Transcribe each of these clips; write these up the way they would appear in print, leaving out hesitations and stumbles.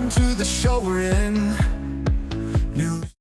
Welcome to the show we're in.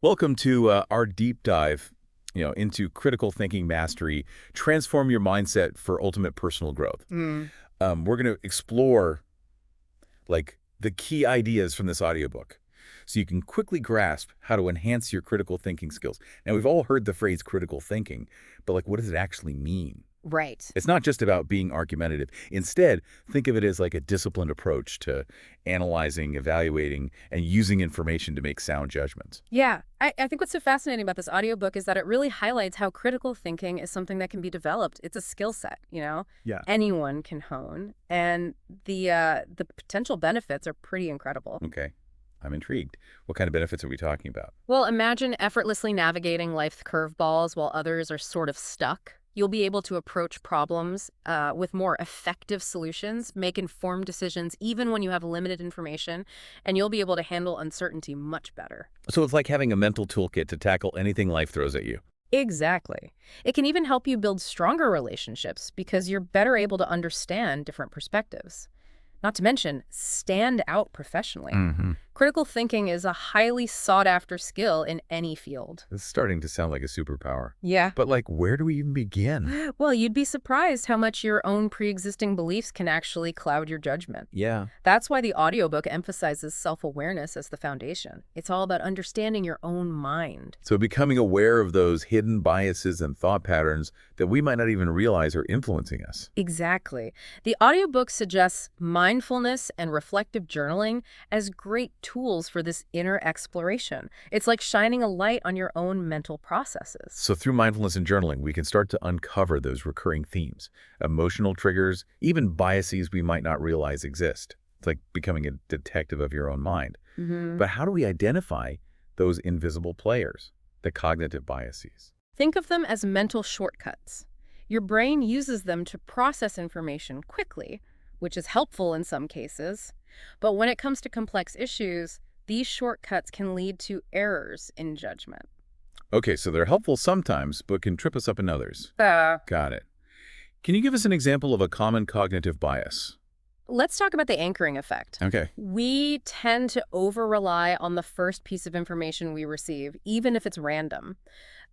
Welcome to our deep dive, into critical thinking mastery, transform your mindset for ultimate personal growth. We're going to explore the key ideas from this audiobook so you can quickly grasp how to enhance your critical thinking skills. Now, we've all heard the phrase critical thinking, but what does it actually mean? Right. It's not just about being argumentative. Instead, think of it as like a disciplined approach to analyzing, evaluating, and using information to make sound judgments. Yeah. I think what's so fascinating about this audiobook is that it really highlights how critical thinking is something that can be developed. It's a skill set, Yeah. Anyone can hone. And the potential benefits are pretty incredible. Okay. I'm intrigued. What kind of benefits are we talking about? Well, imagine effortlessly navigating life's curveballs while others are sort of stuck. You'll be able to approach problems with more effective solutions, make informed decisions even when you have limited information, and you'll be able to handle uncertainty much better. So it's like having a mental toolkit to tackle anything life throws at you. Exactly. It can even help you build stronger relationships because you're better able to understand different perspectives. Not to mention, stand out professionally. Critical thinking is a highly sought-after skill in any field. It's starting to sound like a superpower. Yeah. But where do we even begin? Well, you'd be surprised how much your own pre-existing beliefs can actually cloud your judgment. Yeah. That's why the audiobook emphasizes self-awareness as the foundation. It's all about understanding your own mind. So becoming aware of those hidden biases and thought patterns that we might not even realize are influencing us. Exactly. The audiobook suggests mindfulness and reflective journaling as great tools for this inner exploration. It's like shining a light on your own mental processes. So through mindfulness and journaling, we can start to uncover those recurring themes, emotional triggers, even biases we might not realize exist. It's like becoming a detective of your own mind. But how do we identify those invisible players, the cognitive biases? Think of them as mental shortcuts. Your brain uses them to process information quickly, which is helpful in some cases. But when it comes to complex issues, these shortcuts can lead to errors in judgment. Okay, so they're helpful sometimes, but can trip us up in others. Got it. Can you give us an example of a common cognitive bias? Let's talk about the anchoring effect. Okay. We tend to over-rely on the first piece of information we receive, even if it's random.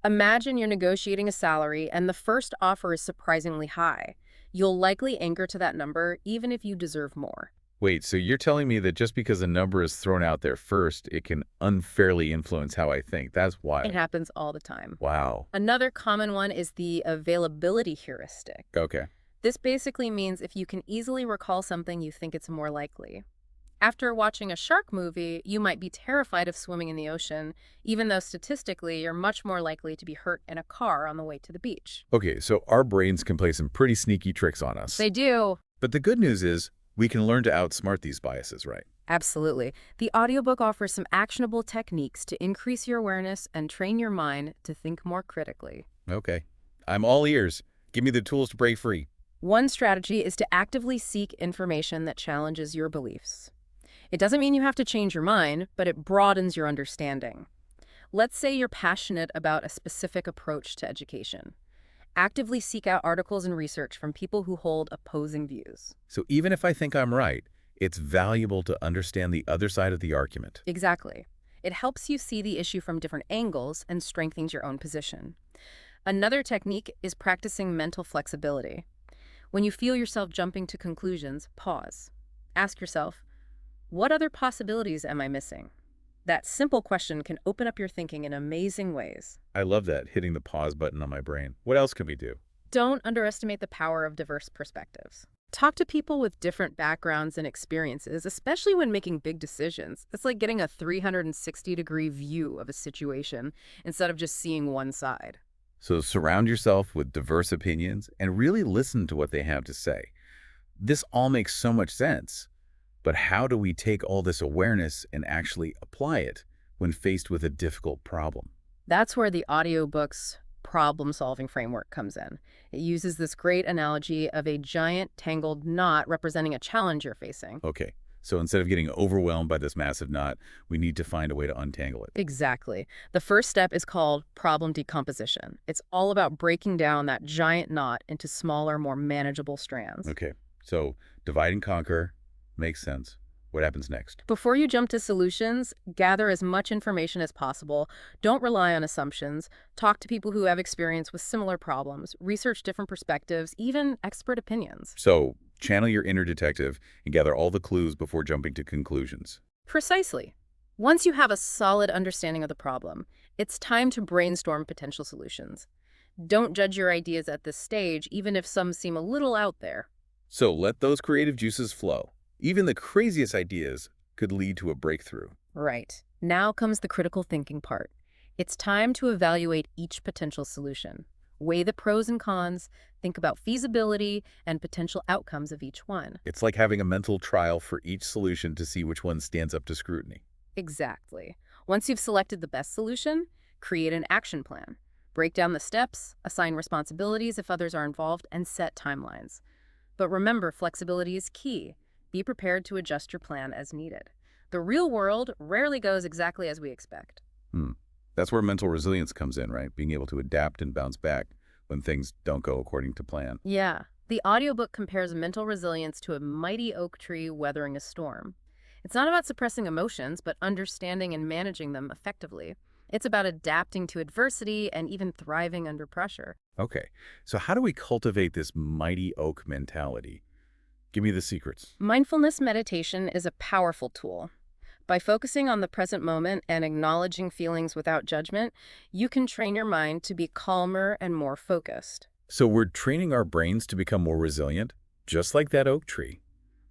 Imagine you're negotiating a salary and the first offer is surprisingly high. You'll likely anchor to that number, even if you deserve more. Wait, so you're telling me that just because a number is thrown out there first, it can unfairly influence how I think? That's wild. It happens all the time. Wow. Another common one is the availability heuristic. Okay. This basically means if you can easily recall something, you think it's more likely. After watching a shark movie, you might be terrified of swimming in the ocean, even though statistically you're much more likely to be hurt in a car on the way to the beach. Okay, so our brains can play some pretty sneaky tricks on us. They do. But the good news is we can learn to outsmart these biases, right? Absolutely. The audiobook offers some actionable techniques to increase your awareness and train your mind to think more critically. Okay. I'm all ears. Give me the tools to break free. One strategy is to actively seek information that challenges your beliefs. It doesn't mean you have to change your mind, but it broadens your understanding. Let's say you're passionate about a specific approach to education. Actively seek out articles and research from people who hold opposing views. So even if I think I'm right, it's valuable to understand the other side of the argument. Exactly. It helps you see the issue from different angles and strengthens your own position. Another technique is practicing mental flexibility. When you feel yourself jumping to conclusions, pause. Ask yourself, what other possibilities am I missing? That simple question can open up your thinking in amazing ways. I love that, hitting the pause button on my brain. What else can we do? Don't underestimate the power of diverse perspectives. Talk to people with different backgrounds and experiences, especially when making big decisions. It's like getting a 360-degree view of a situation instead of just seeing one side. So surround yourself with diverse opinions and really listen to what they have to say. This all makes so much sense. But how do we take all this awareness and actually apply it when faced with a difficult problem? That's where the audiobook's problem-solving framework comes in. It uses this great analogy of a giant tangled knot representing a challenge you're facing. Okay, so instead of getting overwhelmed by this massive knot, we need to find a way to untangle it. Exactly. The first step is called problem decomposition. It's all about breaking down that giant knot into smaller, more manageable strands. Okay, so divide and conquer. Makes sense. What happens next? Before you jump to solutions, gather as much information as possible. Don't rely on assumptions. Talk to people who have experience with similar problems. Research different perspectives, even expert opinions. So, channel your inner detective and gather all the clues before jumping to conclusions. Precisely. Once you have a solid understanding of the problem, it's time to brainstorm potential solutions. Don't judge your ideas at this stage, even if some seem a little out there. So, let those creative juices flow. Even the craziest ideas could lead to a breakthrough. Right. Now comes the critical thinking part. It's time to evaluate each potential solution. Weigh the pros and cons, think about feasibility and potential outcomes of each one. It's like having a mental trial for each solution to see which one stands up to scrutiny. Exactly. Once you've selected the best solution, create an action plan. Break down the steps, assign responsibilities if others are involved, and set timelines. But remember, flexibility is key. Be prepared to adjust your plan as needed. The real world rarely goes exactly as we expect. That's where mental resilience comes in, right? Being able to adapt and bounce back when things don't go according to plan. Yeah. The audiobook compares mental resilience to a mighty oak tree weathering a storm. It's not about suppressing emotions, but understanding and managing them effectively. It's about adapting to adversity and even thriving under pressure. Okay, so how do we cultivate this mighty oak mentality? Give me the secrets. Mindfulness meditation is a powerful tool. By focusing on the present moment and acknowledging feelings without judgment, you can train your mind to be calmer and more focused. So we're training our brains to become more resilient, just like that oak tree.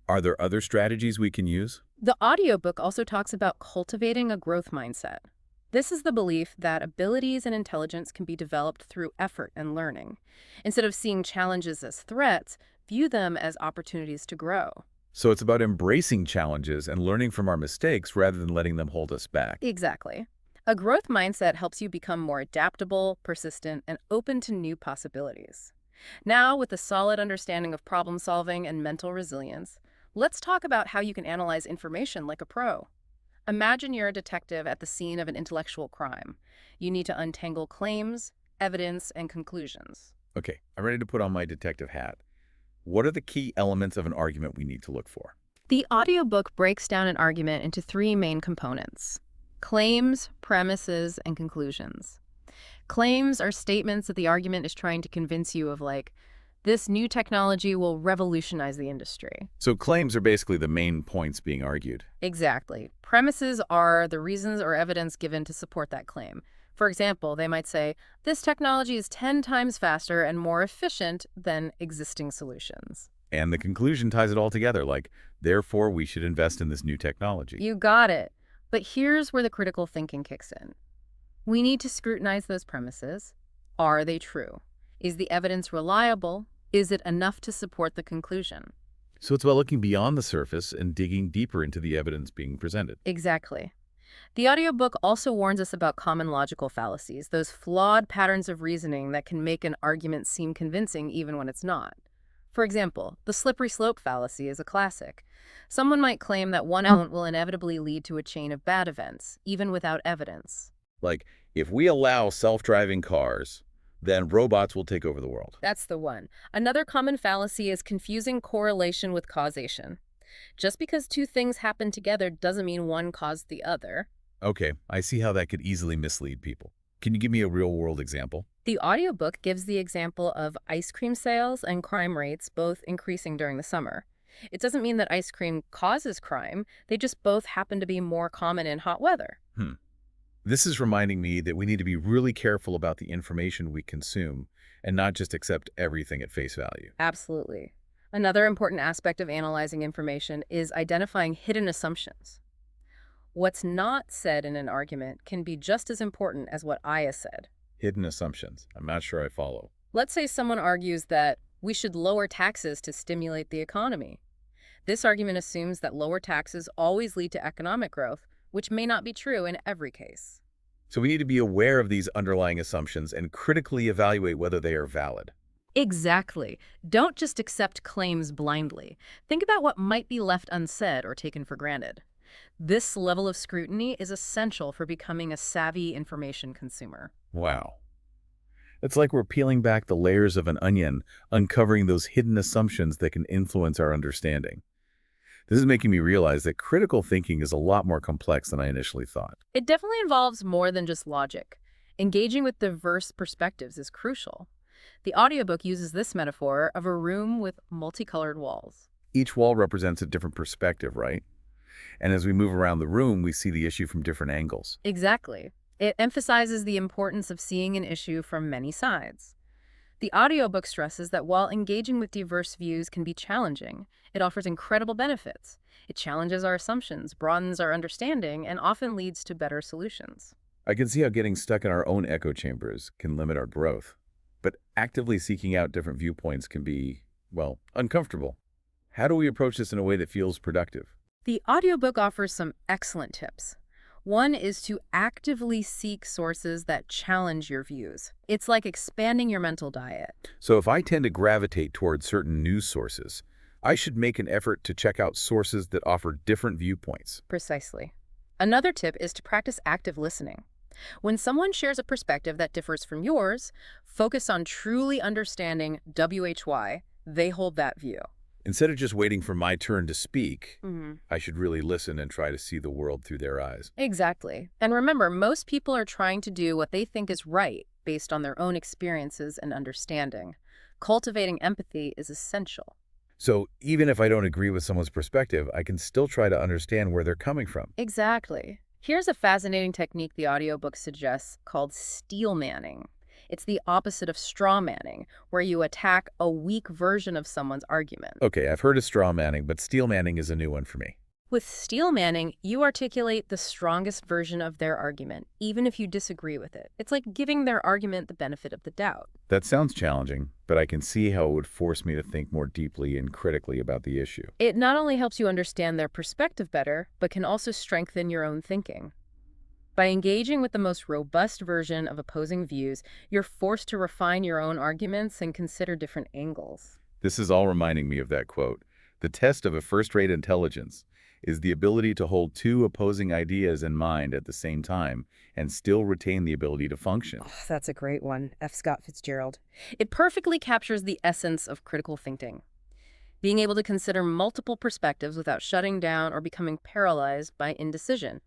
Are there other strategies we can use? The audiobook also talks about cultivating a growth mindset. This is the belief that abilities and intelligence can be developed through effort and learning. Instead of seeing challenges as threats, view them as opportunities to grow. So it's about embracing challenges and learning from our mistakes rather than letting them hold us back. Exactly. A growth mindset helps you become more adaptable, persistent, and open to new possibilities. Now, with a solid understanding of problem solving and mental resilience, let's talk about how you can analyze information like a pro. Imagine you're a detective at the scene of an intellectual crime. You need to untangle claims, evidence, and conclusions. Okay, I'm ready to put on my detective hat. What are the key elements of an argument we need to look for? The audiobook breaks down an argument into three main components: claims, premises, and conclusions. Claims are statements that the argument is trying to convince you of, like, this new technology will revolutionize the industry. So claims are basically the main points being argued. Exactly. Premises are the reasons or evidence given to support that claim. For example, they might say, this technology is 10 times faster and more efficient than existing solutions. And the conclusion ties it all together, like, therefore we should invest in this new technology. You got it. But here's where the critical thinking kicks in. We need to scrutinize those premises. Are they true? Is the evidence reliable? Is it enough to support the conclusion? So it's about looking beyond the surface and digging deeper into the evidence being presented. Exactly. The audiobook also warns us about common logical fallacies, those flawed patterns of reasoning that can make an argument seem convincing even when it's not. For example, the slippery slope fallacy is a classic. Someone might claim that one element will inevitably lead to a chain of bad events, even without evidence. Like, if we allow self-driving cars, then robots will take over the world. That's the one. Another common fallacy is confusing correlation with causation. Just because two things happen together doesn't mean one caused the other. Okay, I see how that could easily mislead people. Can you give me a real-world example? The audiobook gives the example of ice cream sales and crime rates both increasing during the summer. It doesn't mean that ice cream causes crime. They just both happen to be more common in hot weather. This is reminding me that we need to be really careful about the information we consume and not just accept everything at face value. Absolutely. Another important aspect of analyzing information is identifying hidden assumptions. What's not said in an argument can be just as important as what I has said. Hidden assumptions. I'm not sure I follow. Let's say someone argues that we should lower taxes to stimulate the economy. This argument assumes that lower taxes always lead to economic growth, which may not be true in every case. So we need to be aware of these underlying assumptions and critically evaluate whether they are valid. Exactly. Don't just accept claims blindly. Think about what might be left unsaid or taken for granted. This level of scrutiny is essential for becoming a savvy information consumer. Wow. It's like we're peeling back the layers of an onion, uncovering those hidden assumptions that can influence our understanding. This is making me realize that critical thinking is a lot more complex than I initially thought. It definitely involves more than just logic. Engaging with diverse perspectives is crucial. The audiobook uses this metaphor of a room with multicolored walls. Each wall represents a different perspective, right? And as we move around the room, we see the issue from different angles. Exactly. It emphasizes the importance of seeing an issue from many sides. The audiobook stresses that while engaging with diverse views can be challenging, it offers incredible benefits. It challenges our assumptions, broadens our understanding, and often leads to better solutions. I can see how getting stuck in our own echo chambers can limit our growth. But actively seeking out different viewpoints can be, well, uncomfortable. How do we approach this in a way that feels productive? The audiobook offers some excellent tips. One is to actively seek sources that challenge your views. It's like expanding your mental diet. So if I tend to gravitate towards certain news sources, I should make an effort to check out sources that offer different viewpoints. Precisely. Another tip is to practice active listening. When someone shares a perspective that differs from yours, focus on truly understanding why they hold that view. Instead of just waiting for my turn to speak, I should really listen and try to see the world through their eyes. Exactly. And remember, most people are trying to do what they think is right based on their own experiences and understanding. Cultivating empathy is essential. So even if I don't agree with someone's perspective, I can still try to understand where they're coming from. Exactly. Here's a fascinating technique the audiobook suggests called steel manning. It's the opposite of straw manning, where you attack a weak version of someone's argument. Okay, I've heard of straw manning, but steel manning is a new one for me. With steel manning, you articulate the strongest version of their argument, even if you disagree with it. It's like giving their argument the benefit of the doubt. That sounds challenging, but I can see how it would force me to think more deeply and critically about the issue. It not only helps you understand their perspective better, but can also strengthen your own thinking. By engaging with the most robust version of opposing views, you're forced to refine your own arguments and consider different angles. This is all reminding me of that quote. The test of a first-rate intelligence is the ability to hold two opposing ideas in mind at the same time and still retain the ability to function. Oh, that's a great one, F. Scott Fitzgerald. It perfectly captures the essence of critical thinking. Being able to consider multiple perspectives without shutting down or becoming paralyzed by indecision.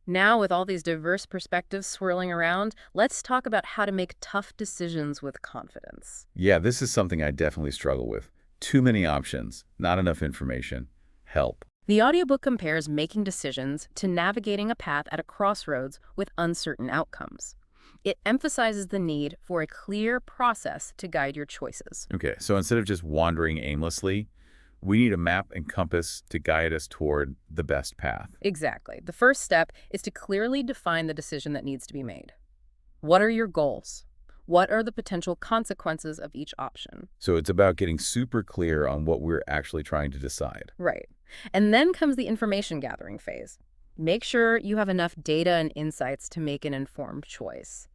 Now, with all these diverse perspectives swirling around, let's talk about how to make tough decisions with confidence. Yeah, this is something I definitely struggle with. Too many options, not enough information. Help. The audiobook compares making decisions to navigating a path at a crossroads with uncertain outcomes. It emphasizes the need for a clear process to guide your choices. Okay, so instead of just wandering aimlessly, we need a map and compass to guide us toward the best path. Exactly. The first step is to clearly define the decision that needs to be made. What are your goals? What are the potential consequences of each option? So it's about getting super clear on what we're actually trying to decide. Right. And then comes the information gathering phase. Make sure you have enough data and insights to make an informed choice.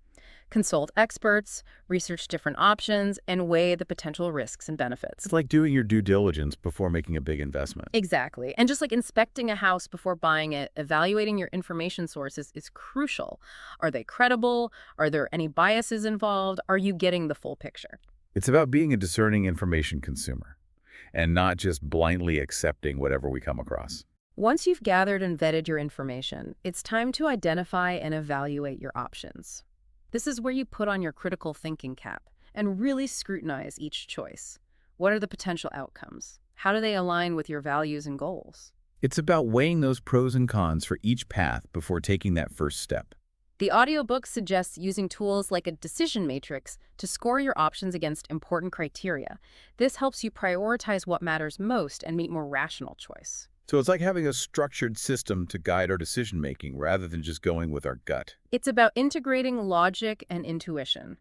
Consult experts, research different options, and weigh the potential risks and benefits. It's like doing your due diligence before making a big investment. Exactly. And just like inspecting a house before buying it, evaluating your information sources is crucial. Are they credible? Are there any biases involved? Are you getting the full picture? It's about being a discerning information consumer and not just blindly accepting whatever we come across. Once you've gathered and vetted your information, it's time to identify and evaluate your options. This is where you put on your critical thinking cap and really scrutinize each choice. What are the potential outcomes? How do they align with your values and goals? It's about weighing those pros and cons for each path before taking that first step. The audiobook suggests using tools like a decision matrix to score your options against important criteria. This helps you prioritize what matters most and make more rational choice. So it's like having a structured system to guide our decision-making rather than just going with our gut. It's about integrating logic and intuition.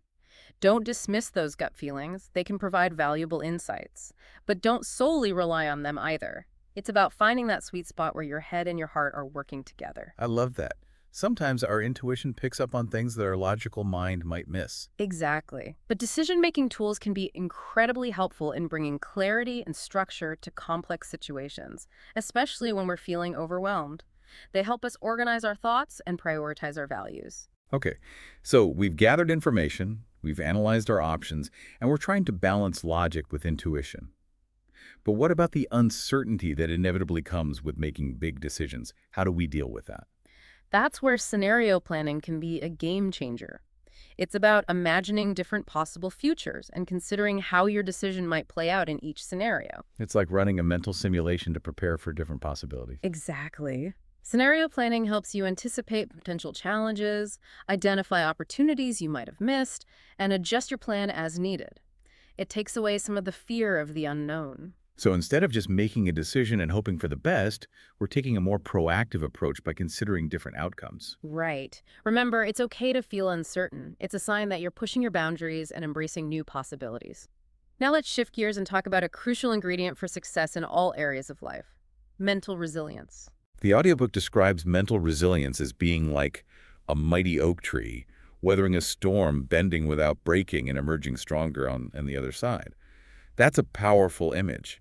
Don't dismiss those gut feelings. They can provide valuable insights. But don't solely rely on them either. It's about finding that sweet spot where your head and your heart are working together. I love that. Sometimes our intuition picks up on things that our logical mind might miss. Exactly. But decision-making tools can be incredibly helpful in bringing clarity and structure to complex situations, especially when we're feeling overwhelmed. They help us organize our thoughts and prioritize our values. Okay, so we've gathered information, we've analyzed our options, and we're trying to balance logic with intuition. But what about the uncertainty that inevitably comes with making big decisions? How do we deal with that? That's where scenario planning can be a game changer. It's about imagining different possible futures and considering how your decision might play out in each scenario. It's like running a mental simulation to prepare for different possibilities. Exactly. Scenario planning helps you anticipate potential challenges, identify opportunities you might have missed, and adjust your plan as needed. It takes away some of the fear of the unknown. So instead of just making a decision and hoping for the best, we're taking a more proactive approach by considering different outcomes. Right. Remember, it's okay to feel uncertain. It's a sign that you're pushing your boundaries and embracing new possibilities. Now let's shift gears and talk about a crucial ingredient for success in all areas of life: mental resilience. The audiobook describes mental resilience as being like a mighty oak tree, weathering a storm, bending without breaking, and emerging stronger on the other side. That's a powerful image.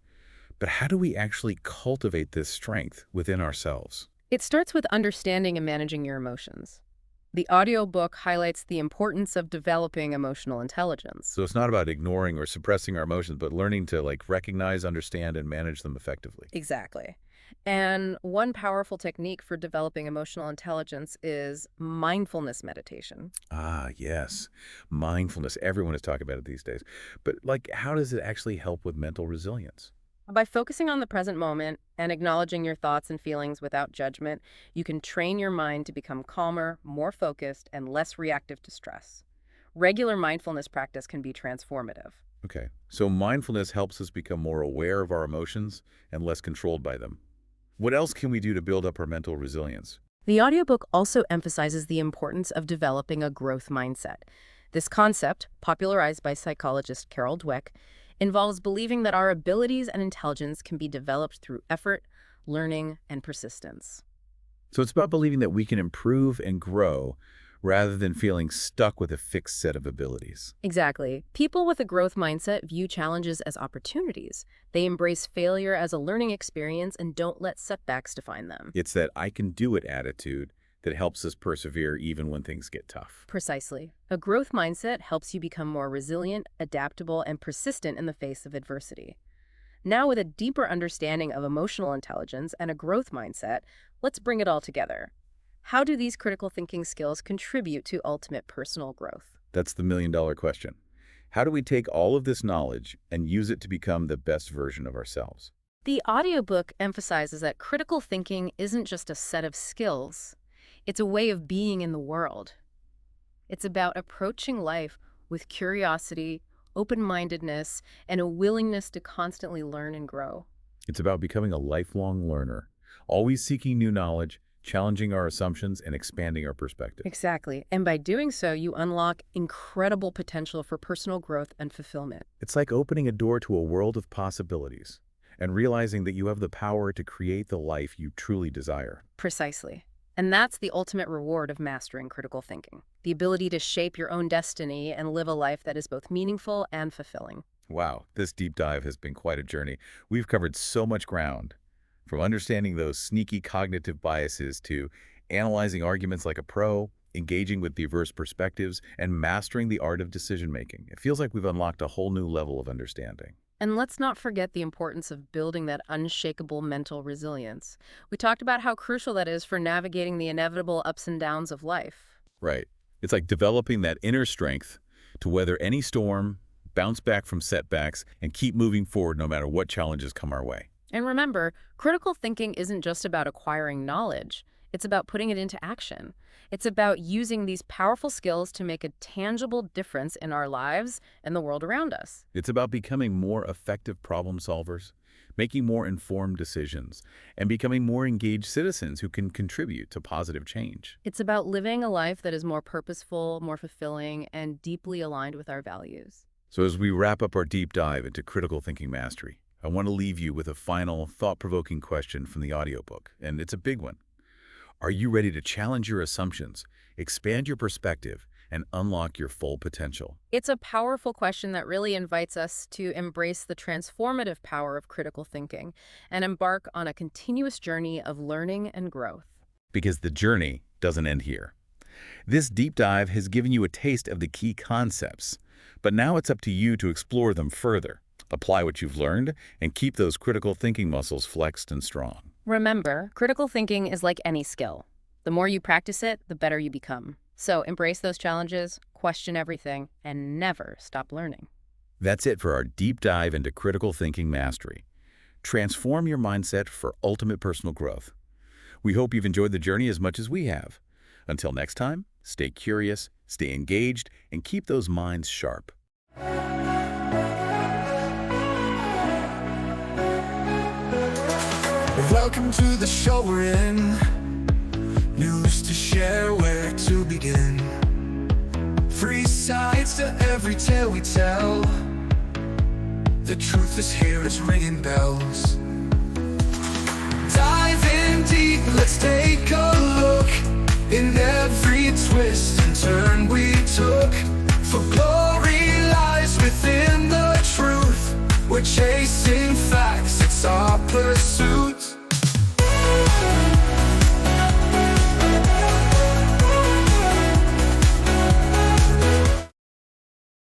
But how do we actually cultivate this strength within ourselves? It starts with understanding and managing your emotions. The audiobook highlights the importance of developing emotional intelligence. So it's not about ignoring or suppressing our emotions, but learning to recognize, understand, and manage them effectively. Exactly. And one powerful technique for developing emotional intelligence is mindfulness meditation. Ah, yes. Mindfulness. Everyone is talking about it these days. But how does it actually help with mental resilience? By focusing on the present moment and acknowledging your thoughts and feelings without judgment, you can train your mind to become calmer, more focused, and less reactive to stress. Regular mindfulness practice can be transformative. Okay. So mindfulness helps us become more aware of our emotions and less controlled by them. What else can we do to build up our mental resilience? The audiobook also emphasizes the importance of developing a growth mindset. This concept, popularized by psychologist Carol Dweck, involves believing that our abilities and intelligence can be developed through effort, learning, and persistence. So it's about believing that we can improve and grow rather than feeling stuck with a fixed set of abilities. Exactly. People with a growth mindset view challenges as opportunities. They embrace failure as a learning experience and don't let setbacks define them. It's that I can do it attitude that helps us persevere even when things get tough. Precisely. A growth mindset helps you become more resilient, adaptable, and persistent in the face of adversity. Now, with a deeper understanding of emotional intelligence and a growth mindset, let's bring it all together. How do these critical thinking skills contribute to ultimate personal growth? That's the million-dollar question. How do we take all of this knowledge and use it to become the best version of ourselves? The audiobook emphasizes that critical thinking isn't just a set of skills. It's a way of being in the world. It's about approaching life with curiosity, open-mindedness, and a willingness to constantly learn and grow. It's about becoming a lifelong learner, always seeking new knowledge, challenging our assumptions, and expanding our perspective. Exactly. And by doing so, you unlock incredible potential for personal growth and fulfillment. It's like opening a door to a world of possibilities and realizing that you have the power to create the life you truly desire. Precisely. And that's the ultimate reward of mastering critical thinking, the ability to shape your own destiny and live a life that is both meaningful and fulfilling. Wow, this deep dive has been quite a journey. We've covered so much ground, from understanding those sneaky cognitive biases to analyzing arguments like a pro, engaging with diverse perspectives, and mastering the art of decision-making. It feels like we've unlocked a whole new level of understanding. And let's not forget the importance of building that unshakable mental resilience. We talked about how crucial that is for navigating the inevitable ups and downs of life. Right. It's like developing that inner strength to weather any storm, bounce back from setbacks, and keep moving forward no matter what challenges come our way. And remember, critical thinking isn't just about acquiring knowledge. It's about putting it into action. It's about using these powerful skills to make a tangible difference in our lives and the world around us. It's about becoming more effective problem solvers, making more informed decisions, and becoming more engaged citizens who can contribute to positive change. It's about living a life that is more purposeful, more fulfilling, and deeply aligned with our values. So as we wrap up our deep dive into critical thinking mastery, I want to leave you with a final thought-provoking question from the audiobook, and it's a big one. Are you ready to challenge your assumptions, expand your perspective, and unlock your full potential? It's a powerful question that really invites us to embrace the transformative power of critical thinking and embark on a continuous journey of learning and growth. Because the journey doesn't end here. This deep dive has given you a taste of the key concepts, but now it's up to you to explore them further. apply what you've learned, and keep those critical thinking muscles flexed and strong. Remember, critical thinking is like any skill. The more you practice it, the better you become. So embrace those challenges, question everything, and never stop learning. That's it for our deep dive into critical thinking mastery. Transform your mindset for ultimate personal growth. We hope you've enjoyed the journey as much as we have. Until next time, stay curious, stay engaged, and keep those minds sharp. Welcome to the show we're in. News to share, where to begin. Free sides to every tale we tell. The truth is here, it's ringing bells. Dive in deep, let's take a look in every twist and turn we took. For glory lies within the truth. We're chasing facts, it's our pursuit.